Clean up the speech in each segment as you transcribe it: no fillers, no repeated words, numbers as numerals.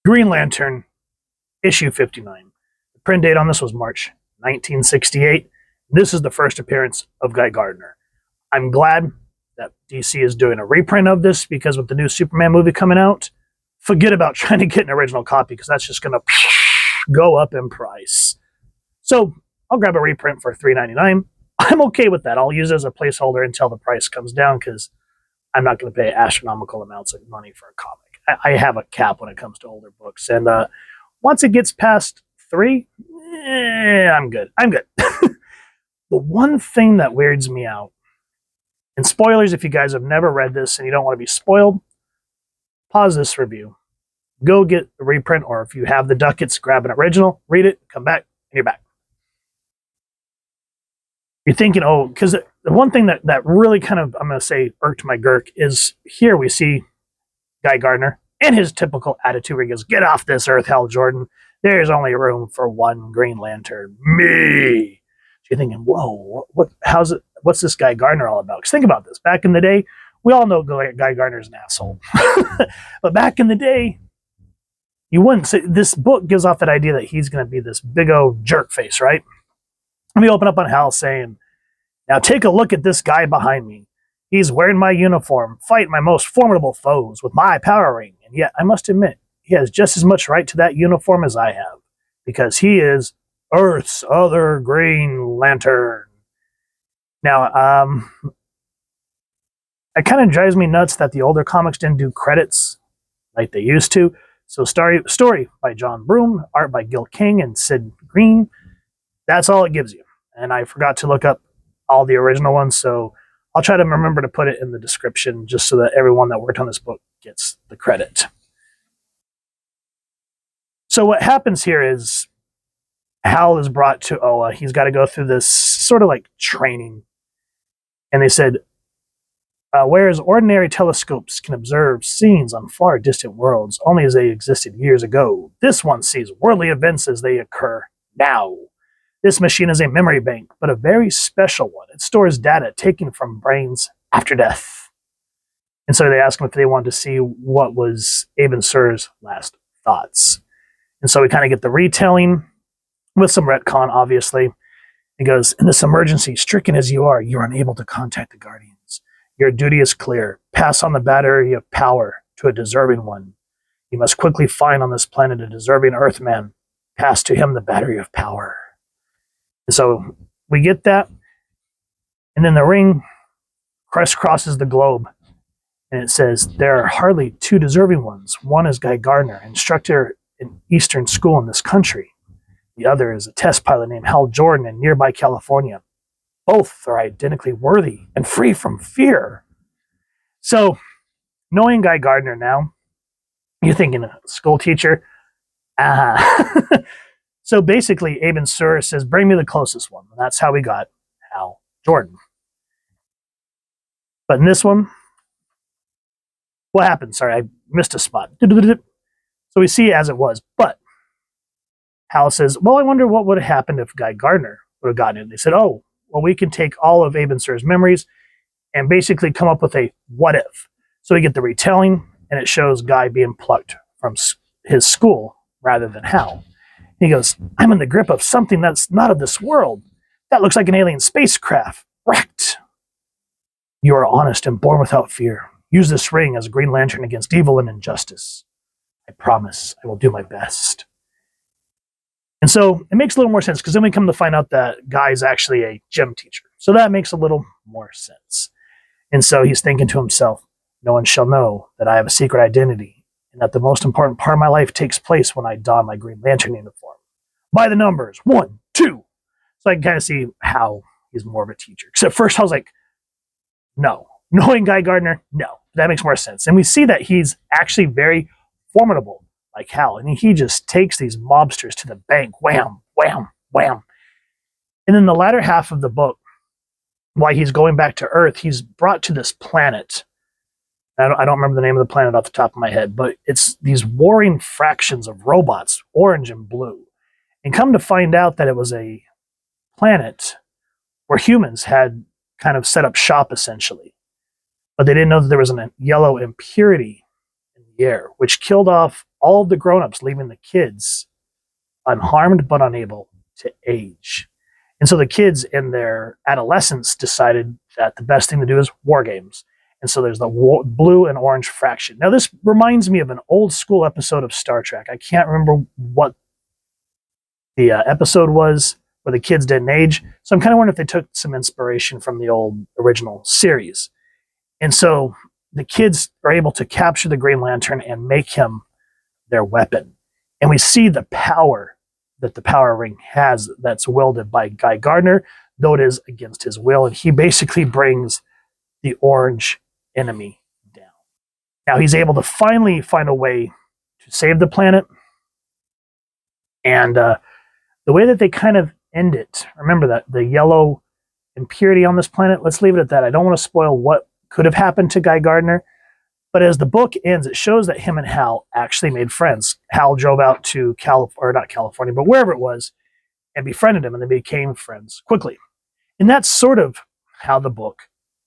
Green Lantern, issue 59. The print date on this was March 1968. This is the first appearance of Guy Gardner. I'm glad that DC is doing a reprint of this, because with the new Superman movie coming out, forget about trying to get an original copy, because that's just going to go up in price. So I'll grab a reprint for $3.99. I'm okay with that. I'll use it as a placeholder until the price comes down, because I'm not going to pay astronomical amounts of money for a comic. I have a cap when it comes to older books, and once it gets past $3, I'm good. The one thing that weirds me out, and spoilers if you guys have never read this and you don't want to be spoiled, pause this review, go get the reprint, or if you have the ducats, grab an original, read it, come back, and you're back. You're thinking, oh, because the one thing that really kind of, I'm going to say, irked my gurk is here we see Guy Gardner in his typical attitude where he goes, "Get off this earth, Hal Jordan. There's only room for one Green Lantern, me." So you're thinking, whoa, what's this Guy Gardner all about? Because think about this. Back in the day, we all know Guy Gardner's an asshole. But back in the day, you wouldn't say, this book gives off that idea that he's going to be this big old jerk face, right? Let me open up on Hal saying, "Now take a look at this guy behind me. He's wearing my uniform, fighting my most formidable foes with my power ring. And yet, I must admit, he has just as much right to that uniform as I have, because he is Earth's other Green Lantern." Now, it kind of drives me nuts that the older comics didn't do credits like they used to. So story by John Broome, art by Gil Kane and Sid Greene. That's all it gives you. And I forgot to look up all the original ones, so I'll try to remember to put it in the description just so that everyone that worked on this book gets the credit. So what happens here is Hal is brought to Oa. He's got to go through this sort of like training. And they said, whereas ordinary telescopes can observe scenes on far distant worlds only as they existed years ago, this one sees worldly events as they occur now. This machine is a memory bank, but a very special one. It stores data taken from brains after death. And so they asked him if they wanted to see what was Aben Sur's last thoughts. And so we kind of get the retelling with some retcon, obviously. He goes, "In this emergency, stricken as you are, you're unable to contact the Guardians. Your duty is clear. Pass on the battery of power to a deserving one. You must quickly find on this planet a deserving Earthman. Pass to him the battery of power." And so we get that. And then the ring crisscrosses the globe. And it says, "There are hardly two deserving ones. One is Guy Gardner, instructor in Eastern school in this country. The other is a test pilot named Hal Jordan in nearby California. Both are identically worthy and free from fear." So, knowing Guy Gardner now, you're thinking a school teacher. So basically, Aben Sur says, "Bring me the closest one." And that's how we got Hal Jordan. But in this one, what happened? Sorry, I missed a spot. So we see it as it was. But Hal says, "Well, I wonder what would have happened if Guy Gardner would have gotten it." They said, "Oh, well, we can take all of Aben Sur's memories and basically come up with a what if." So we get the retelling, and it shows Guy being plucked from his school rather than Hal. He goes, "I'm in the grip of something that's not of this world. That looks like an alien spacecraft. Wrecked. You are honest and born without fear. Use this ring as a Green Lantern against evil and injustice. I promise I will do my best." And so it makes a little more sense, because then we come to find out that Guy's actually a gym teacher. So that makes a little more sense. And so he's thinking to himself, "No one shall know that I have a secret identity, and that the most important part of my life takes place when I don my Green Lantern uniform. By the numbers, 1, 2. So I can kind of see how he's more of a teacher. Because at first I was like, no. Knowing Guy Gardner, no. That makes more sense. And we see that he's actually very formidable, like Hal. And he just takes these mobsters to the bank. Wham, wham, wham. And then the latter half of the book, while he's going back to Earth, he's brought to this planet. I don't remember the name of the planet off the top of my head, but it's these warring fractions of robots, orange and blue. And come to find out that it was a planet where humans had kind of set up shop, essentially. But they didn't know that there was a yellow impurity in the air, which killed off all of the grown-ups, leaving the kids unharmed but unable to age. And so the kids in their adolescence decided that the best thing to do is war games. And so there's the blue and orange fraction. Now, this reminds me of an old school episode of Star Trek. I can't remember what the episode was where the kids didn't age. So I'm kind of wondering if they took some inspiration from the old original series. And so the kids are able to capture the Green Lantern and make him their weapon. And we see the power that the power ring has that's wielded by Guy Gardner, though it is against his will. And he basically brings the orange enemy down. Now he's able to finally find a way to save the planet. And the way that they kind of end it, remember that the yellow impurity on this planet, let's leave it at that. I don't want to spoil what could have happened to Guy Gardner. But as the book ends, it shows that him and Hal actually made friends. Hal drove out to not California, but wherever it was, and befriended him, and they became friends quickly. And that's sort of how the book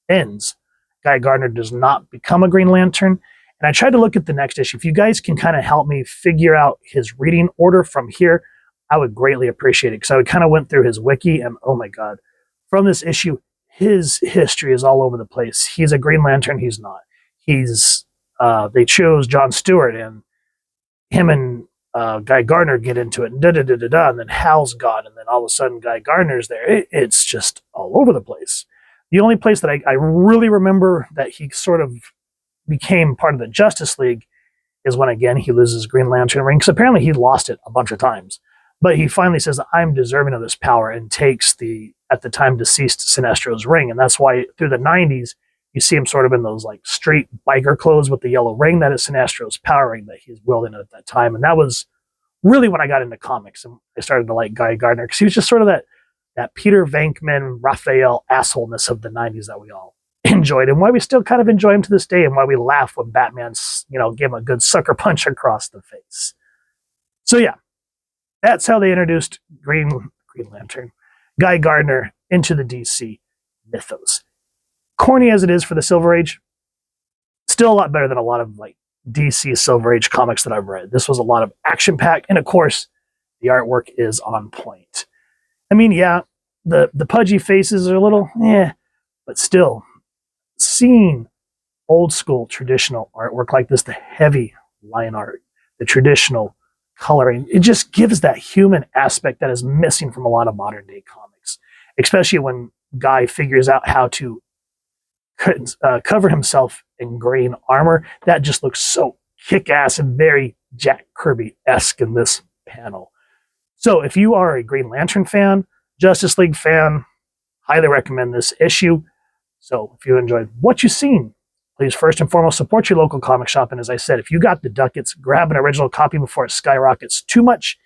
ends. Guy Gardner does not become a Green Lantern. And I tried to look at the next issue. If you guys can kind of help me figure out his reading order from here, I would greatly appreciate it. Because I kind of went through his wiki, and oh my God, from this issue, his history is all over the place. He's a Green Lantern, he's not. They chose John Stewart, and him and Guy Gardner get into it, and and then Hal's gone, and then all of a sudden Guy Gardner's there. It's just all over the place. The only place that I really remember that he sort of became part of the Justice League is when, again, he loses Green Lantern ring, because apparently he lost it a bunch of times. But he finally says, I'm deserving of this power, and takes the, at the time, deceased Sinestro's ring. And that's why through the 90s, you see him sort of in those like street biker clothes with the yellow ring. That is Sinestro's power ring that he's wielding at that time. And that was really when I got into comics, and I started to like Guy Gardner, because he was just sort of that Peter Venkman, Raphael assholeness of the 90s that we all enjoyed, and why we still kind of enjoy him to this day, and why we laugh when Batman's, gave him a good sucker punch across the face. So yeah, that's how they introduced Green Lantern, Guy Gardner, into the DC mythos. Corny as it is for the Silver Age, still a lot better than a lot of like DC Silver Age comics that I've read. This was a lot of action-packed, and of course, the artwork is on point. I mean, yeah, the pudgy faces are a little, but still, seeing old school traditional artwork like this, the heavy line art, the traditional coloring, it just gives that human aspect that is missing from a lot of modern day comics, especially when Guy figures out how to cover himself in green armor. That just looks so kick-ass and very Jack Kirby-esque in this panel. So if you are a Green Lantern fan, Justice League fan, highly recommend this issue. So if you enjoyed what you've seen, please first and foremost support your local comic shop. And as I said, if you got the ducats, grab an original copy before it skyrockets too much.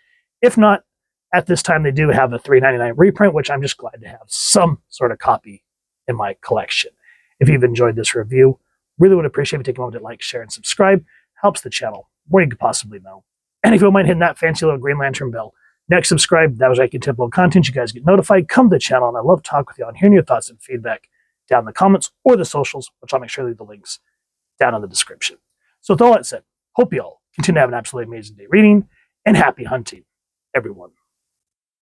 If not, at this time they do have a $3.99 reprint, which I'm just glad to have some sort of copy in my collection. If you've enjoyed this review, really would appreciate if you take a moment to like, share, and subscribe. Helps the channel more than you could possibly know. And if you don't mind hitting that fancy little Green Lantern bell, next subscribe, that was like typical content. You guys get notified, come to the channel, and I love talking with you on hearing your thoughts and feedback down in the comments or the socials, which I'll make sure to leave the links down in the description. So with all that said, hope you all continue to have an absolutely amazing day reading, and happy hunting, everyone.